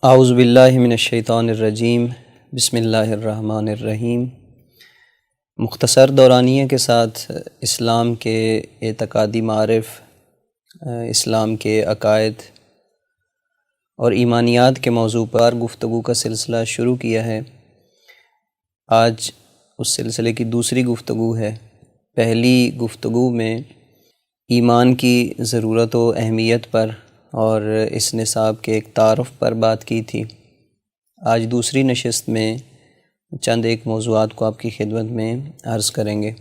اعوذ باللہ من الشیطان الرجیم، بسم اللہ الرحمن الرحیم۔ مختصر دورانیہ کے ساتھ اسلام کے اعتقادی معارف، اسلام کے عقائد اور ایمانیات کے موضوع پر گفتگو کا سلسلہ شروع کیا ہے۔ آج اس سلسلے کی دوسری گفتگو ہے۔ پہلی گفتگو میں ایمان کی ضرورت و اہمیت پر اور اس نصاب کے ایک تعارف پر بات کی تھی۔ آج دوسری نشست میں چند ایک موضوعات کو آپ کی خدمت میں عرض کریں گے۔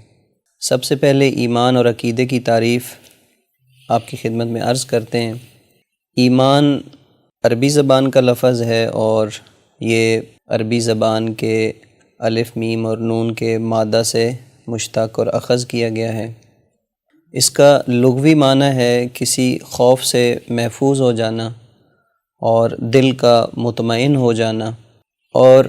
سب سے پہلے ایمان اور عقیدے کی تعریف آپ کی خدمت میں عرض کرتے ہیں۔ ایمان عربی زبان کا لفظ ہے اور یہ عربی زبان کے الف میم اور نون کے مادہ سے مشتق اور اخذ کیا گیا ہے۔ اس کا لغوی معنی ہے کسی خوف سے محفوظ ہو جانا اور دل کا مطمئن ہو جانا اور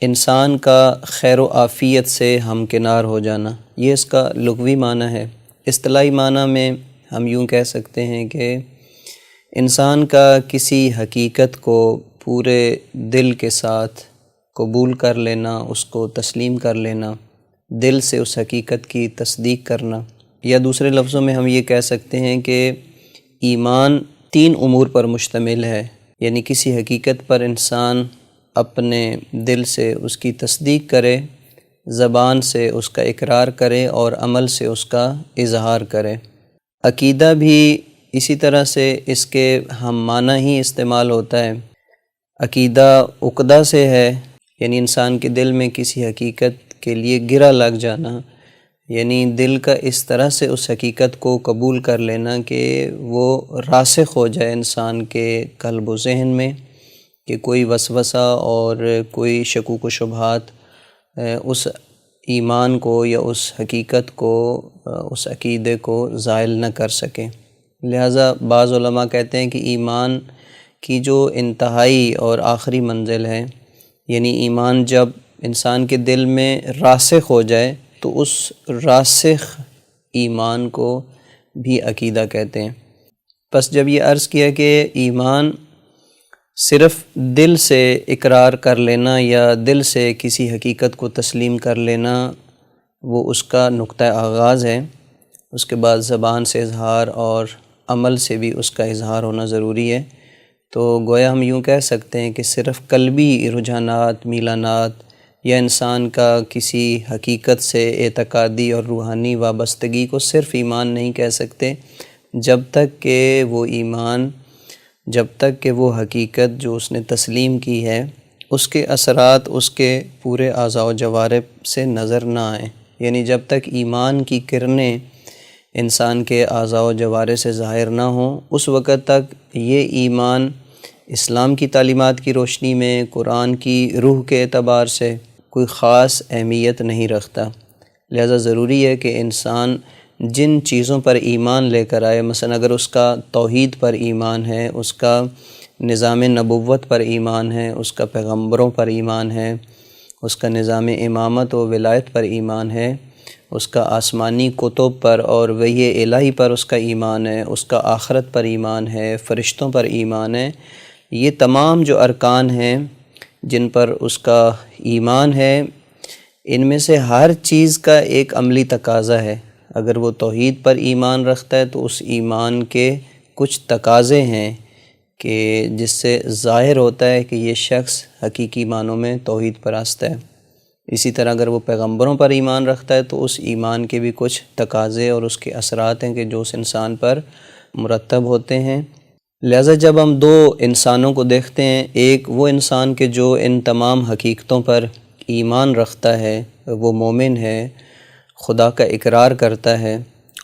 انسان کا خیر و عافیت سے ہمکنار ہو جانا، یہ اس کا لغوی معنی ہے۔ اصطلاحی معنی میں ہم یوں کہہ سکتے ہیں کہ انسان کا کسی حقیقت کو پورے دل کے ساتھ قبول کر لینا، اس کو تسلیم کر لینا، دل سے اس حقیقت کی تصدیق کرنا، یا دوسرے لفظوں میں ہم یہ کہہ سکتے ہیں کہ ایمان تین امور پر مشتمل ہے، یعنی کسی حقیقت پر انسان اپنے دل سے اس کی تصدیق کرے، زبان سے اس کا اقرار کرے اور عمل سے اس کا اظہار کرے۔ عقیدہ بھی اسی طرح سے اس کے ہم معنی ہی استعمال ہوتا ہے۔ عقیدہ عقدہ سے ہے، یعنی انسان کے دل میں کسی حقیقت کے لیے گرہ لگ جانا، یعنی دل کا اس طرح سے اس حقیقت کو قبول کر لینا کہ وہ راسخ ہو جائے انسان کے قلب و ذہن میں، کہ کوئی وسوسہ اور کوئی شکوک و شبہات اس ایمان کو یا اس حقیقت کو، اس عقیدے کو زائل نہ کر سکے۔ لہٰذا بعض علماء کہتے ہیں کہ ایمان کی جو انتہائی اور آخری منزل ہے، یعنی ایمان جب انسان کے دل میں راسخ ہو جائے تو اس راسخ ایمان کو بھی عقیدہ کہتے ہیں۔ پس جب یہ عرض کیا کہ ایمان صرف دل سے اقرار کر لینا یا دل سے کسی حقیقت کو تسلیم کر لینا وہ اس کا نقطہ آغاز ہے، اس کے بعد زبان سے اظہار اور عمل سے بھی اس کا اظہار ہونا ضروری ہے، تو گویا ہم یوں کہہ سکتے ہیں کہ صرف قلبی رجحانات، میلانات یا انسان کا کسی حقیقت سے اعتقادی اور روحانی وابستگی کو صرف ایمان نہیں کہہ سکتے، جب تک کہ وہ ایمان، جب تک کہ وہ حقیقت جو اس نے تسلیم کی ہے اس کے اثرات اس کے پورے اعضاء و جوارح سے نظر نہ آئیں، یعنی جب تک ایمان کی کرنیں انسان کے اعضاء و جوارح سے ظاہر نہ ہوں، اس وقت تک یہ ایمان اسلام کی تعلیمات کی روشنی میں، قرآن کی روح کے اعتبار سے کوئی خاص اہمیت نہیں رکھتا۔ لہذا ضروری ہے کہ انسان جن چیزوں پر ایمان لے کر آئے، مثلا اگر اس کا توحید پر ایمان ہے، اس کا نظام نبوت پر ایمان ہے، اس کا پیغمبروں پر ایمان ہے، اس کا نظام امامت و ولایت پر ایمان ہے، اس کا آسمانی کتب پر اور وحی الہی پر اس کا ایمان ہے، اس کا آخرت پر ایمان ہے، فرشتوں پر ایمان ہے، یہ تمام جو ارکان ہیں جن پر اس کا ایمان ہے، ان میں سے ہر چیز کا ایک عملی تقاضا ہے۔ اگر وہ توحید پر ایمان رکھتا ہے تو اس ایمان کے کچھ تقاضے ہیں کہ جس سے ظاہر ہوتا ہے کہ یہ شخص حقیقی معنوں میں توحید پرست ہے۔ اسی طرح اگر وہ پیغمبروں پر ایمان رکھتا ہے تو اس ایمان کے بھی کچھ تقاضے اور اس کے اثرات ہیں کہ جو اس انسان پر مرتب ہوتے ہیں۔ لہٰذا جب ہم دو انسانوں کو دیکھتے ہیں، ایک وہ انسان کہ جو ان تمام حقیقتوں پر ایمان رکھتا ہے، وہ مومن ہے، خدا کا اقرار کرتا ہے،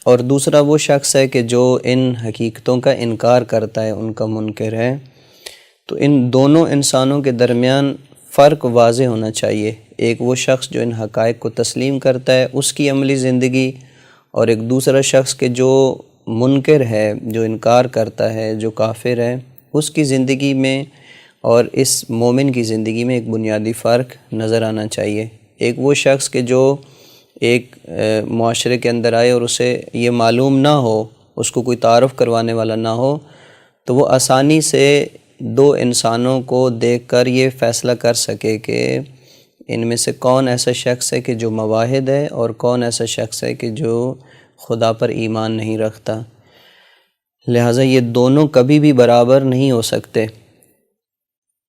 اور دوسرا وہ شخص ہے کہ جو ان حقیقتوں کا انکار کرتا ہے، ان کا منکر ہے، تو ان دونوں انسانوں کے درمیان فرق واضح ہونا چاہیے۔ ایک وہ شخص جو ان حقائق کو تسلیم کرتا ہے، اس کی عملی زندگی، اور ایک دوسرا شخص کہ جو منکر ہے، جو انکار کرتا ہے، جو کافر ہے، اس کی زندگی میں اور اس مومن کی زندگی میں ایک بنیادی فرق نظر آنا چاہیے۔ ایک وہ شخص کہ جو ایک معاشرے کے اندر آئے اور اسے یہ معلوم نہ ہو، اس کو کوئی تعارف کروانے والا نہ ہو، تو وہ آسانی سے دو انسانوں کو دیکھ کر یہ فیصلہ کر سکے کہ ان میں سے کون ایسا شخص ہے کہ جو موحد ہے اور کون ایسا شخص ہے کہ جو خدا پر ایمان نہیں رکھتا۔ لہٰذا یہ دونوں کبھی بھی برابر نہیں ہو سکتے،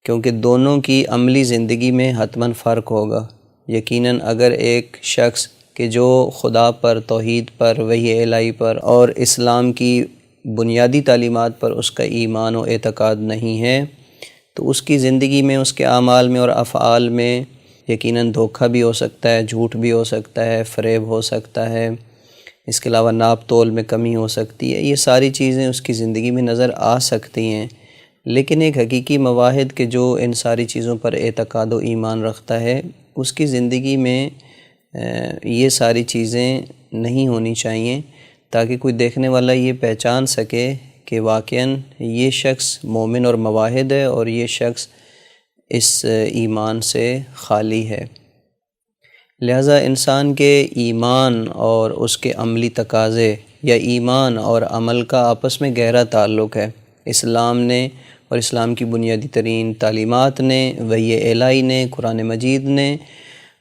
کیونکہ دونوں کی عملی زندگی میں حتماً فرق ہوگا۔ یقیناً اگر ایک شخص کہ جو خدا پر، توحید پر، وحی الہی پر اور اسلام کی بنیادی تعلیمات پر اس کا ایمان و اعتقاد نہیں ہے، تو اس کی زندگی میں، اس کے اعمال میں اور افعال میں یقیناً دھوکہ بھی ہو سکتا ہے، جھوٹ بھی ہو سکتا ہے، فریب ہو سکتا ہے، اس کے علاوہ ناپ تول میں کمی ہو سکتی ہے۔ یہ ساری چیزیں اس کی زندگی میں نظر آ سکتی ہیں، لیکن ایک حقیقی موحد کہ جو ان ساری چیزوں پر اعتقاد و ایمان رکھتا ہے، اس کی زندگی میں یہ ساری چیزیں نہیں ہونی چاہیے، تاکہ کوئی دیکھنے والا یہ پہچان سکے کہ واقعاً یہ شخص مومن اور موحد ہے اور یہ شخص اس ایمان سے خالی ہے۔ لہٰذا انسان کے ایمان اور اس کے عملی تقاضے یا ایمان اور عمل کا آپس میں گہرا تعلق ہے۔ اسلام نے اور اسلام کی بنیادی ترین تعلیمات نے، وحی الہی نے، قرآن مجید نے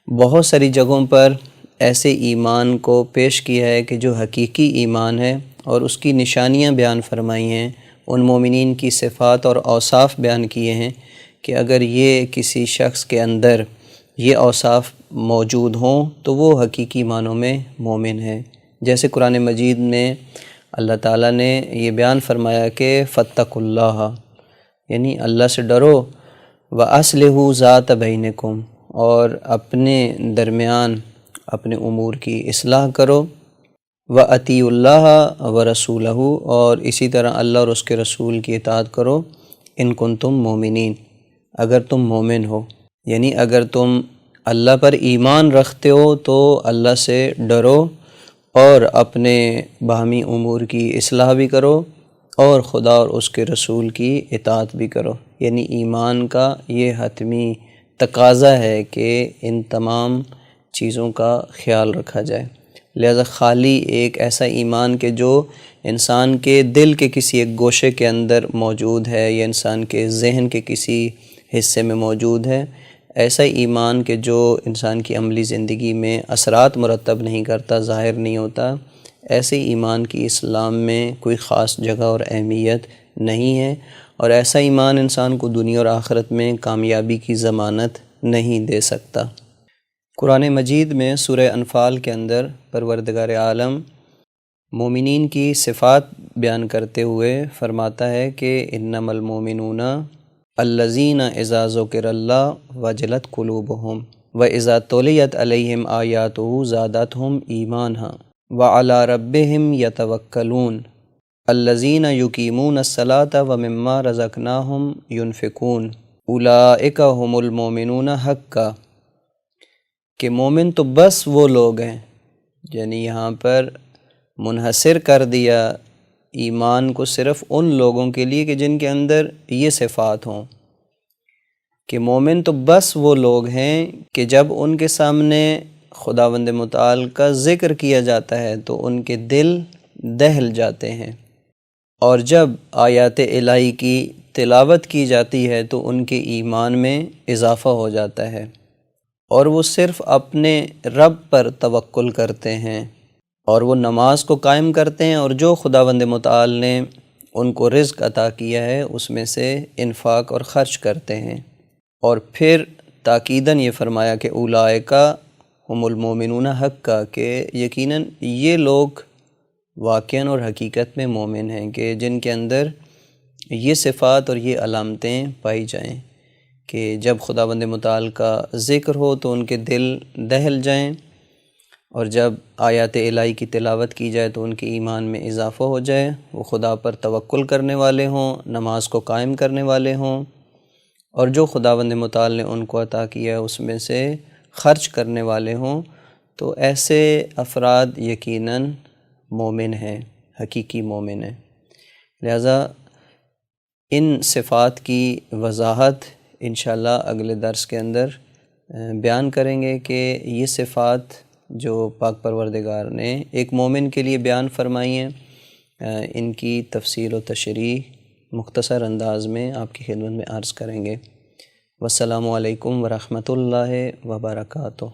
بہت ساری جگہوں پر ایسے ایمان کو پیش کیا ہے کہ جو حقیقی ایمان ہے، اور اس کی نشانیاں بیان فرمائی ہیں، ان مومنین کی صفات اور اوصاف بیان کیے ہیں کہ اگر یہ کسی شخص کے اندر یہ اوصاف موجود ہوں تو وہ حقیقی معنوں میں مومن ہے۔ جیسے قرآن مجید میں اللہ تعالیٰ نے یہ بیان فرمایا کہ فاتقوا اللہ، یعنی اللہ سے ڈرو، وَأَصْلِحُوا ذَاتَ بَيْنِكُمْ، اور اپنے درمیان اپنے امور کی اصلاح کرو، وَأَطِیعُوا اللَّهَ وَرَسُولَهُ، اور اسی طرح اللہ اور اس کے رسول کی اطاعت کرو، ان کنتم مومنین، اگر تم مومن ہو، یعنی اگر تم اللہ پر ایمان رکھتے ہو تو اللہ سے ڈرو اور اپنے باہمی امور کی اصلاح بھی کرو اور خدا اور اس کے رسول کی اطاعت بھی کرو۔ یعنی ایمان کا یہ حتمی تقاضا ہے کہ ان تمام چیزوں کا خیال رکھا جائے۔ لہذا خالی ایک ایسا ایمان کہ جو انسان کے دل کے کسی ایک گوشے کے اندر موجود ہے یا انسان کے ذہن کے کسی حصے میں موجود ہے، ایسا ایمان کہ جو انسان کی عملی زندگی میں اثرات مرتب نہیں کرتا، ظاہر نہیں ہوتا، ایسے ایمان کی اسلام میں کوئی خاص جگہ اور اہمیت نہیں ہے، اور ایسا ایمان انسان کو دنیا اور آخرت میں کامیابی کی ضمانت نہیں دے سکتا۔ قرآن مجید میں سورہ انفال کے اندر پروردگار عالم مومنین کی صفات بیان کرتے ہوئے فرماتا ہے کہ انما المومنون الذین اذا ذکر اللہ وجلت قلوبہم واذا تلیت علیہم آیاتہ زادتہم ایمانا وعلی ربہم یتوکلون الذین یقیمون الصلاۃ ومما رزقناہم ینفقون اولئک ھم المؤمنون حقا، کہ مومن تو بس وہ لوگ ہیں، یعنی یہاں پر منحصر کر دیا ایمان کو صرف ان لوگوں کے لیے کہ جن کے اندر یہ صفات ہوں، کہ مومن تو بس وہ لوگ ہیں کہ جب ان کے سامنے خداوند متعال کا ذکر کیا جاتا ہے تو ان کے دل دہل جاتے ہیں، اور جب آیات الہی کی تلاوت کی جاتی ہے تو ان کے ایمان میں اضافہ ہو جاتا ہے، اور وہ صرف اپنے رب پر توکل کرتے ہیں، اور وہ نماز کو قائم کرتے ہیں، اور جو خداوند متعال نے ان کو رزق عطا کیا ہے اس میں سے انفاق اور خرچ کرتے ہیں۔ اور پھر تاکیداً یہ فرمایا کہ اولئک ھم المؤمنون حقا، کہ یقیناً یہ لوگ واقعاً اور حقیقت میں مومن ہیں، کہ جن کے اندر یہ صفات اور یہ علامتیں پائی جائیں کہ جب خداوند متعال کا ذکر ہو تو ان کے دل دہل جائیں، اور جب آیات الہی کی تلاوت کی جائے تو ان کے ایمان میں اضافہ ہو جائے، وہ خدا پر توکل کرنے والے ہوں، نماز کو قائم کرنے والے ہوں، اور جو خداوند متعال نے ان کو عطا کیا ہے اس میں سے خرچ کرنے والے ہوں، تو ایسے افراد یقیناً مومن ہیں، حقیقی مومن ہیں۔ لہذا ان صفات کی وضاحت انشاءاللہ اگلے درس کے اندر بیان کریں گے کہ یہ صفات جو پاک پروردگار نے ایک مومن کے لیے بیان فرمائی ہیں، ان کی تفصیل و تشریح مختصر انداز میں آپ کی خدمت میں عرض کریں گے۔ والسلام علیکم ورحمۃ اللہ وبرکاتہ۔